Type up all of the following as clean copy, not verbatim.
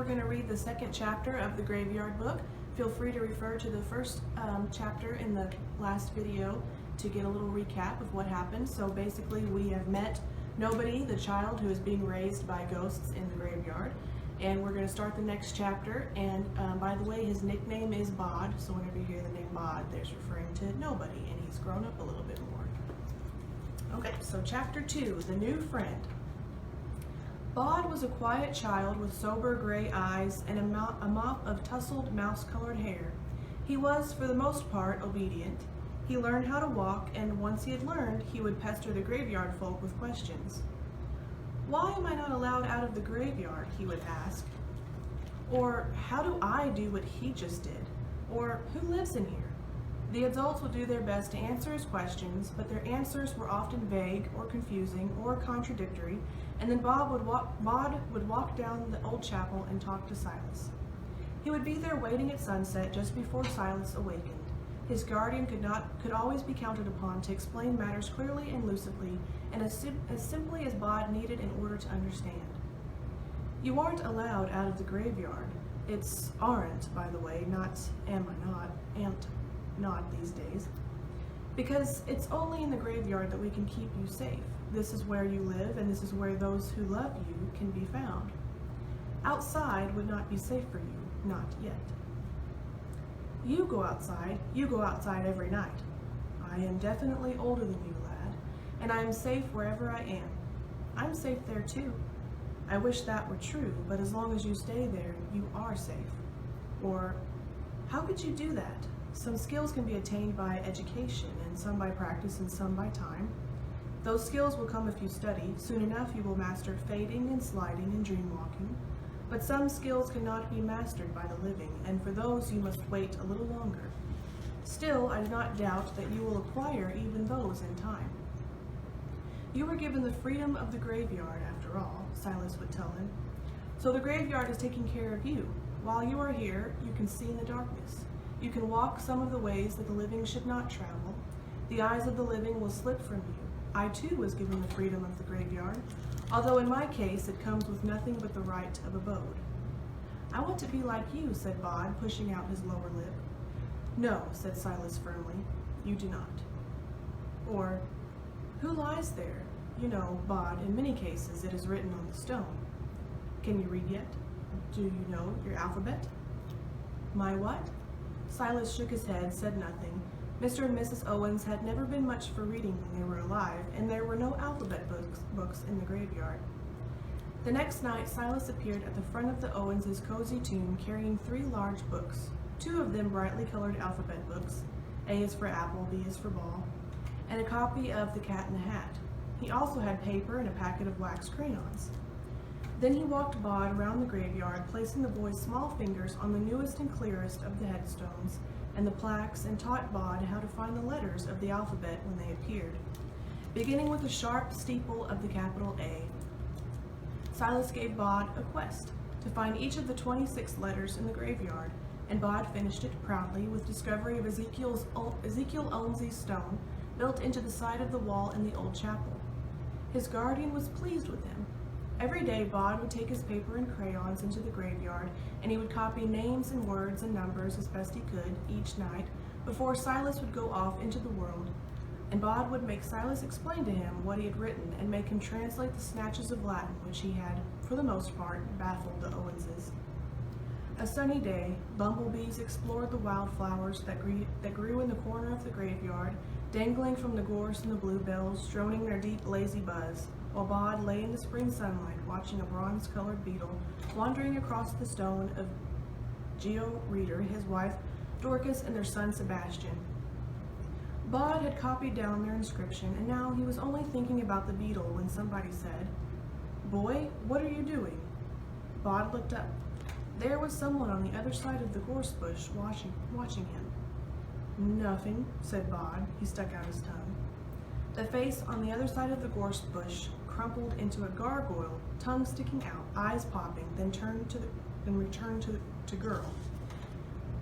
we're going to read the second chapter of the Graveyard book. Feel free to refer to the first chapter in the last video to get a little recap of what happened. So basically we have met Nobody, the child who is being raised by ghosts in the graveyard, and we're going to start the next chapter. And by the way, his nickname is Bod, so whenever you hear the name Bod, there's referring to Nobody, and he's grown up a little bit more. Okay, so chapter 2, The New Friend. Bod was a quiet child with sober gray eyes and a mop of tousled mouse-colored hair. He was, for the most part, obedient. He learned how to walk, and once he had learned, he would pester the graveyard folk with questions. "Why am I not allowed out of the graveyard?" he would ask. Or, "How do I do what he just did?" Or, "Who lives in here?" The adults would do their best to answer his questions, but their answers were often vague or confusing or contradictory, and then Bod would walk down the old chapel and talk to Silas. He would be there waiting at sunset just before Silas awakened. His guardian could always be counted upon to explain matters clearly and lucidly, and as simply as Bod needed in order to understand. You aren't allowed out of the graveyard. It's aren't, by the way, not am I not, aren't not these days. Because it's only in the graveyard that we can keep you safe. This is where you live, and this is where those who love you can be found. Outside would not be safe for you, not yet. You go outside every night. I am definitely older than you, lad, and I am safe wherever I am. I'm safe there too. I wish that were true, but as long as you stay there, you are safe. Or, how could you do that? Some skills can be attained by education, and some by practice, and some by time. Those skills will come if you study. Soon enough you will master fading and sliding and dreamwalking. But some skills cannot be mastered by the living, and for those you must wait a little longer. Still, I do not doubt that you will acquire even those in time. You were given the freedom of the graveyard, after all, Silas would tell him. So the graveyard is taking care of you. While you are here, you can see in the darkness. You can walk some of the ways that the living should not travel. The eyes of the living will slip from you. I too was given the freedom of the graveyard, although in my case it comes with nothing but the right of abode. I want to be like you, said Bod, pushing out his lower lip. No, said Silas firmly, you do not. Or, who lies there? You know, Bod, in many cases it is written on the stone. Can you read yet? Do you know your alphabet? My what? Silas shook his head, said nothing. Mr. and Mrs. Owens had never been much for reading when they were alive, and there were no alphabet books in the graveyard. The next night, Silas appeared at the front of the Owens' cozy tomb carrying 3 large books, 2 of them brightly colored alphabet books. A is for apple, B is for ball, and a copy of The Cat in the Hat. He also had paper and a packet of wax crayons. Then he walked Bod around the graveyard, placing the boy's small fingers on the newest and clearest of the headstones and the plaques, and taught Bod how to find the letters of the alphabet when they appeared, beginning with the sharp steeple of the capital A. Silas gave Bod a quest, to find each of the 26 letters in the graveyard, and Bod finished it proudly with discovery of Ezekiel Owens' stone built into the side of the wall in the old chapel. His guardian was pleased with him. Every day, Bod would take his paper and crayons into the graveyard, and he would copy names and words and numbers as best he could each night before Silas would go off into the world, and Bod would make Silas explain to him what he had written and make him translate the snatches of Latin which he had, for the most part, baffled the Owenses. A sunny day, bumblebees explored the wildflowers that grew in the corner of the graveyard, dangling from the gorse and the bluebells, droning their deep, lazy buzz, while Bod lay in the spring sunlight watching a bronze-colored beetle wandering across the stone of Geo Reader, his wife Dorcas, and their son Sebastian. Bod had copied down their inscription, and now he was only thinking about the beetle when somebody said, "Boy, what are you doing?" Bod looked up. There was someone on the other side of the gorse bush watching him. "Nothing," said Bod. He stuck out his tongue. The face on the other side of the gorse bush crumpled into a gargoyle, tongue sticking out, eyes popping, then returned to girl.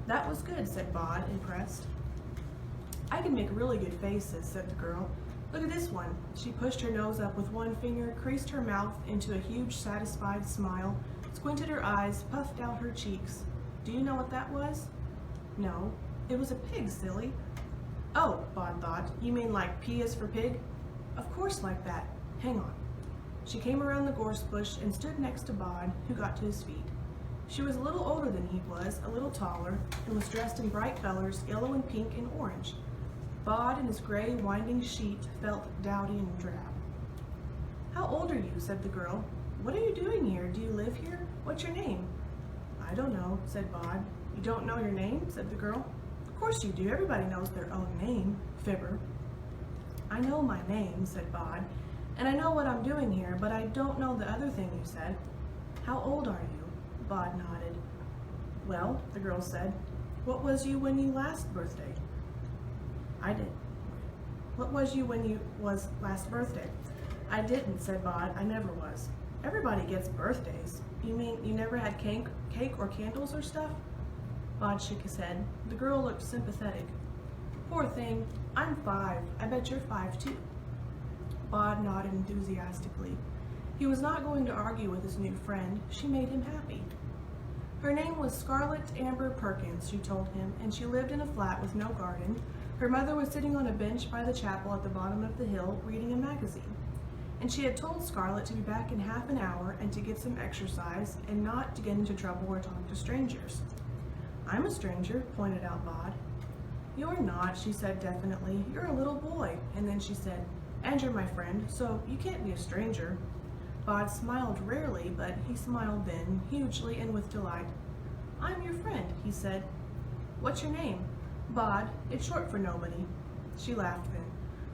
"That was good," said Bod, impressed. "I can make really good faces," said the girl. "Look at this one." She pushed her nose up with one finger, creased her mouth into a huge, satisfied smile, squinted her eyes, puffed out her cheeks. Do you know what that was? No, it was a pig, silly. Oh, Bod thought, you mean like P is for pig? Of course like that. Hang on. She came around the gorse bush and stood next to Bod, who got to his feet. She was a little older than he was, a little taller, and was dressed in bright colors, yellow and pink and orange. Bod in his gray, winding sheet felt dowdy and drab. How old are you? Said the girl. What are you doing here? Do you live here? What's your name? I don't know, said Bod. You don't know your name? Said the girl. Of course you do. Everybody knows their own name, fibber. I know my name, said Bod, and I know what I'm doing here, but I don't know the other thing you said. How old are you? Bod nodded. Well, the girl said, what was you when you last birthday? I did. What was you when you was last birthday? I didn't, said Bod. I never was. Everybody gets birthdays. You mean you never had cake or candles or stuff? Bod shook his head. The girl looked sympathetic. Poor thing. I'm 5. I bet you're 5 too. Bod nodded enthusiastically. He was not going to argue with his new friend. She made him happy. Her name was Scarlett Amber Perkins, she told him, and she lived in a flat with no garden. Her mother was sitting on a bench by the chapel at the bottom of the hill reading a magazine. And she had told Scarlett to be back in half an hour and to get some exercise and not to get into trouble or talk to strangers. I'm a stranger, pointed out Bod. You're not, she said definitely. You're a little boy. And then she said, and you're my friend, so you can't be a stranger. Bod smiled rarely, but he smiled then, hugely and with delight. I'm your friend, he said. What's your name? Bod. It's short for nobody. She laughed then.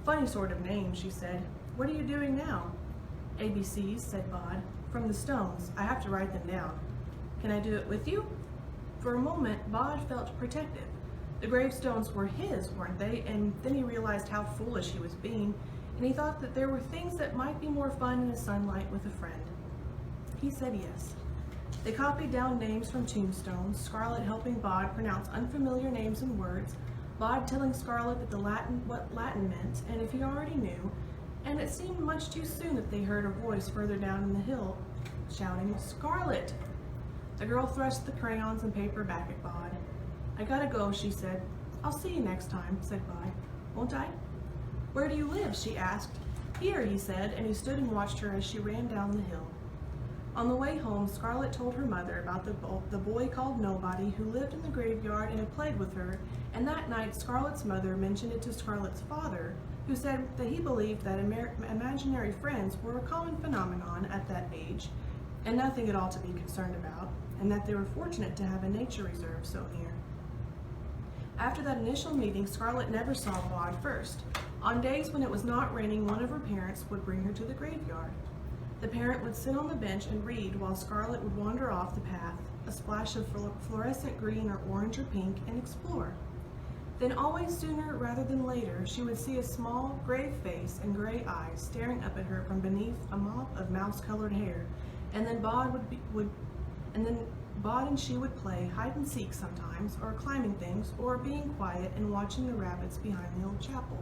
Funny sort of name, she said. What are you doing now? ABCs, said Bod. From the stones. I have to write them down. Can I do it with you? For a moment, Bod felt protective. The gravestones were his, weren't they? And then he realized how foolish he was being, and he thought that there were things that might be more fun in the sunlight with a friend. He said yes. They copied down names from tombstones, Scarlett helping Bod pronounce unfamiliar names and words, Bod telling Scarlett what Latin meant, and if he already knew, and it seemed much too soon that they heard a voice further down in the hill, shouting, Scarlett! The girl thrust the crayons and paper back at Bod. I gotta go, she said. I'll see you next time, said Bod. Won't I? Where do you live? She asked. Here, he said, and he stood and watched her as she ran down the hill. On the way home, Scarlett told her mother about the boy called Nobody who lived in the graveyard and had played with her, and that night Scarlett's mother mentioned it to Scarlett's father, who said that he believed that imaginary friends were a common phenomenon at that age, and nothing at all to be concerned about, and that they were fortunate to have a nature reserve so near. After that initial meeting, Scarlett never saw Bod first. On days when it was not raining, one of her parents would bring her to the graveyard. The parent would sit on the bench and read while Scarlett would wander off the path, a splash of fluorescent green or orange or pink, and explore. Then always sooner rather than later, she would see a small, grave face and gray eyes staring up at her from beneath a mop of mouse-colored hair, and then Bod and she would play hide and seek sometimes, or climbing things, or being quiet and watching the rabbits behind the old chapel.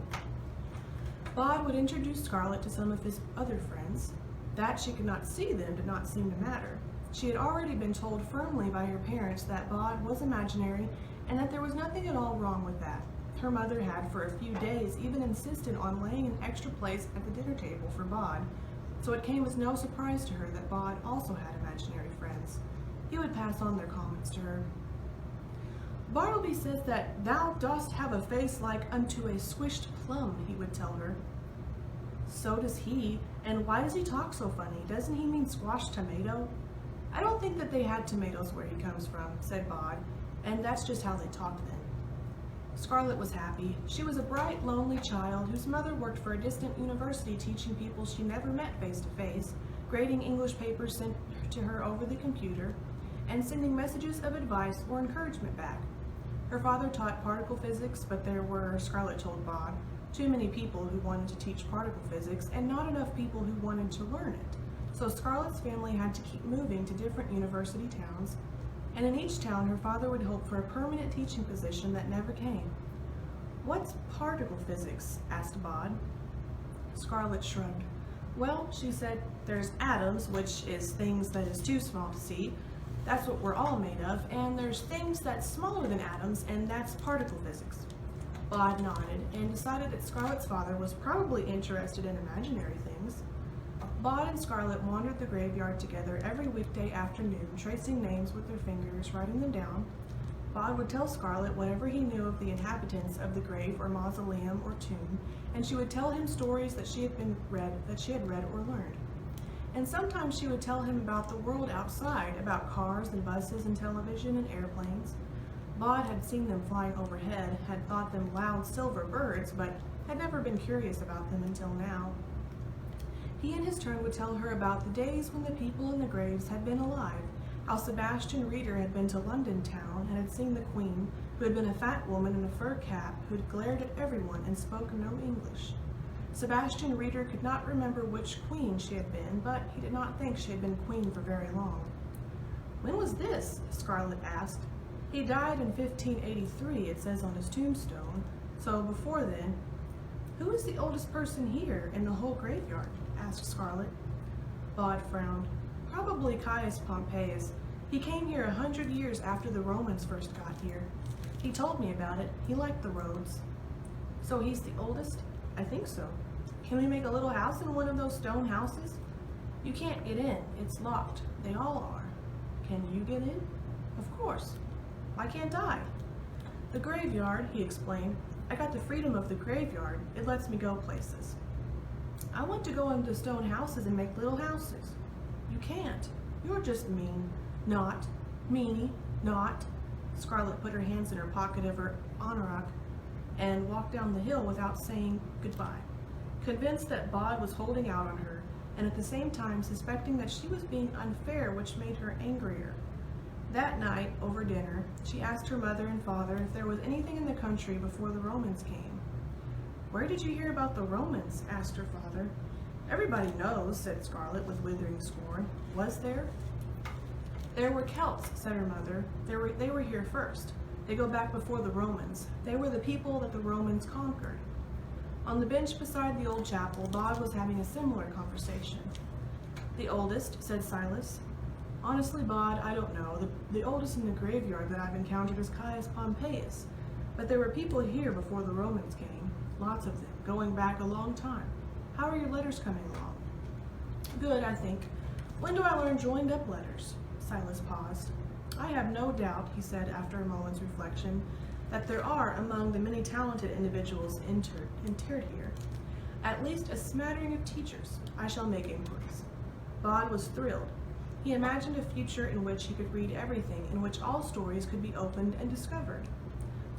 Bod would introduce Scarlett to some of his other friends. That she could not see them did not seem to matter. She had already been told firmly by her parents that Bod was imaginary and that there was nothing at all wrong with that. Her mother had, for a few days, even insisted on laying an extra place at the dinner table for Bod, so it came as no surprise to her that Bod also had imaginary friends. He would pass on their comments to her. Bartleby says that thou dost have a face like unto a squished plum, he would tell her. So does he, and why does he talk so funny? Doesn't he mean squashed tomato? I don't think that they had tomatoes where he comes from, said Bod, and that's just how they talked then. Scarlett was happy. She was a bright, lonely child whose mother worked for a distant university teaching people she never met face to face, grading English papers sent to her over the computer, and sending messages of advice or encouragement back. Her father taught particle physics, but there were, Scarlett told Bod, too many people who wanted to teach particle physics and not enough people who wanted to learn it. So Scarlett's family had to keep moving to different university towns, and in each town her father would hope for a permanent teaching position that never came. What's particle physics? Asked Bod. Scarlett shrugged. Well, she said, there's atoms, which is things that is too small to see. That's what we're all made of. And there's things that's smaller than atoms, and that's particle physics. Bod nodded and decided that Scarlett's father was probably interested in imaginary things. Bod and Scarlett wandered the graveyard together every weekday afternoon, tracing names with their fingers, writing them down. Bod would tell Scarlett whatever he knew of the inhabitants of the grave or mausoleum or tomb, and she would tell him stories that she had read or learned. And sometimes she would tell him about the world outside, about cars and buses and television and airplanes. Bod had seen them flying overhead, had thought them loud silver birds, but had never been curious about them until now. He in his turn would tell her about the days when the people in the graves had been alive, how Sebastian Reeder had been to London town and had seen the Queen, who had been a fat woman in a fur cap who had glared at everyone and spoke no English. Sebastian Reeder could not remember which queen she had been, but he did not think she had been queen for very long. When was this? Scarlett asked. He died in 1583, it says on his tombstone, so before then. Who is the oldest person here in the whole graveyard? Asked Scarlett. Bod frowned. Probably Caius Pompeius. He came here 100 years after the Romans first got here. He told me about it. He liked the roads. So he's the oldest? I think so. Can we make a little house in one of those stone houses? You can't get in. It's locked. They all are. Can you get in? Of course. Why can't I? The graveyard, he explained. I got the freedom of the graveyard. It lets me go places. I want to go into stone houses and make little houses. You can't. You're just mean. Not. Meanie. Not. Scarlett put her hands in her pocket of her anorak and walked down the hill without saying goodbye, convinced that Bod was holding out on her, and at the same time suspecting that she was being unfair, which made her angrier. That night, over dinner, she asked her mother and father if there was anything in the country before the Romans came. Where did you hear about the Romans? Asked her father. Everybody knows, said Scarlett with withering scorn. Was there? There were Celts, said her mother. They were here first. They go back before the Romans. They were the people that the Romans conquered. On the bench beside the old chapel, Bod was having a similar conversation. The oldest, said Silas. Honestly, Bod, I don't know. The oldest in the graveyard that I've encountered is Caius Pompeius. But there were people here before the Romans came. Lots of them, going back a long time. How are your letters coming along? Good, I think. When do I learn joined up letters? Silas paused. I have no doubt, he said after a moment's reflection, that there are among the many talented individuals interred here at least a smattering of teachers. I shall make inquiries. Bod was thrilled. He imagined a future in which he could read everything, in which all stories could be opened and discovered.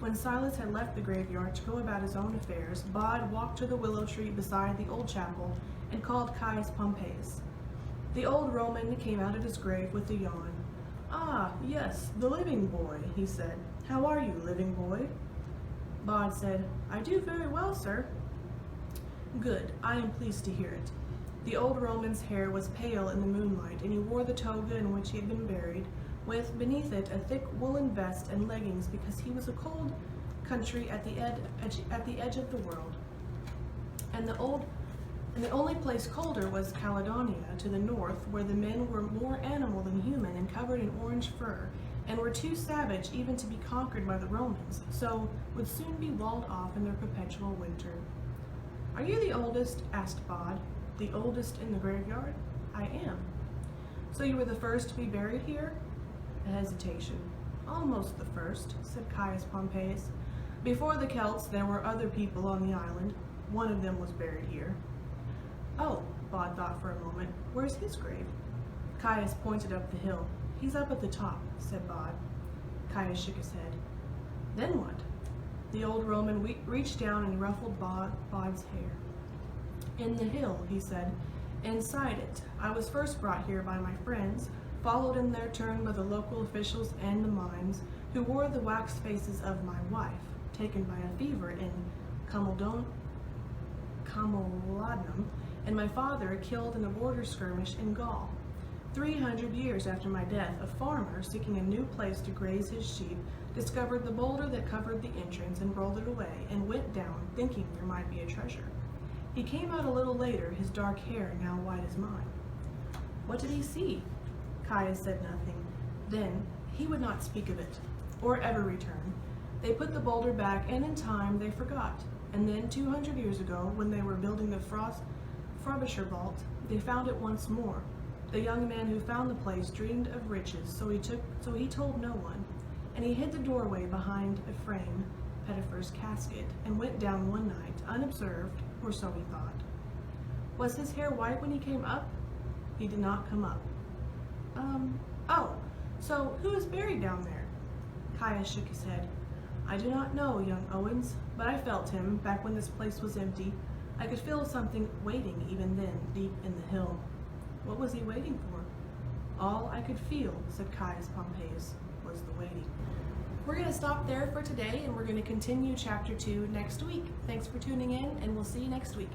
When Silas had left the graveyard to go about his own affairs, Bod walked to the willow tree beside the old chapel and called Caius Pompeius. The old Roman came out of his grave with a yawn. Ah, yes, the living boy, he said. How are you, living boy? Bod said, I do very well, sir. Good, I am pleased to hear it. The old Roman's hair was pale in the moonlight, and he wore the toga in which he had been buried, with beneath it a thick woolen vest and leggings, because he was a cold country at the edge of the world. And the only place colder was Caledonia to the north, where the men were more animal than human and covered in orange fur, and were too savage even to be conquered by the Romans, so would soon be walled off in their perpetual winter. Are you the oldest? Asked Bod. The oldest in the graveyard? I am. So you were the first to be buried here? A hesitation. Almost the first, said Caius Pompeius. Before the Celts, there were other people on the island. One of them was buried here. Oh, Bod thought for a moment. Where's his grave? Caius pointed up the hill. He's up at the top, said Bod. Caius shook his head. Then what? The old Roman reached down and ruffled Bod's hair. In the hill, he said. Inside it. I was first brought here by my friends, followed in their turn by the local officials and the mimes, who wore the wax faces of my wife, taken by a fever in Camalodunum, and my father killed in a border skirmish in Gaul. 300 years after my death, a farmer, seeking a new place to graze his sheep, discovered the boulder that covered the entrance and rolled it away, and went down, thinking there might be a treasure. He came out a little later, his dark hair now white as mine. What did he see? Caius said nothing. Then he would not speak of it, or ever return. They put the boulder back, and in time they forgot. And then 200 years ago, when they were building the Frobisher vault, they found it once more. The young man who found the place dreamed of riches, so he told no one. And he hid the doorway behind a frame, Pettifer's casket, and went down one night, unobserved, or so he thought. Was his hair white when he came up? He did not come up. Oh, so who is buried down there? Caius shook his head. I do not know, young Owens, but I felt him, back when this place was empty. I could feel something waiting even then, deep in the hill. What was he waiting for? All I could feel, said Caius Pompeius, was the waiting. We're going to stop there for today, and we're going to continue chapter 2 next week. Thanks for tuning in, and we'll see you next week.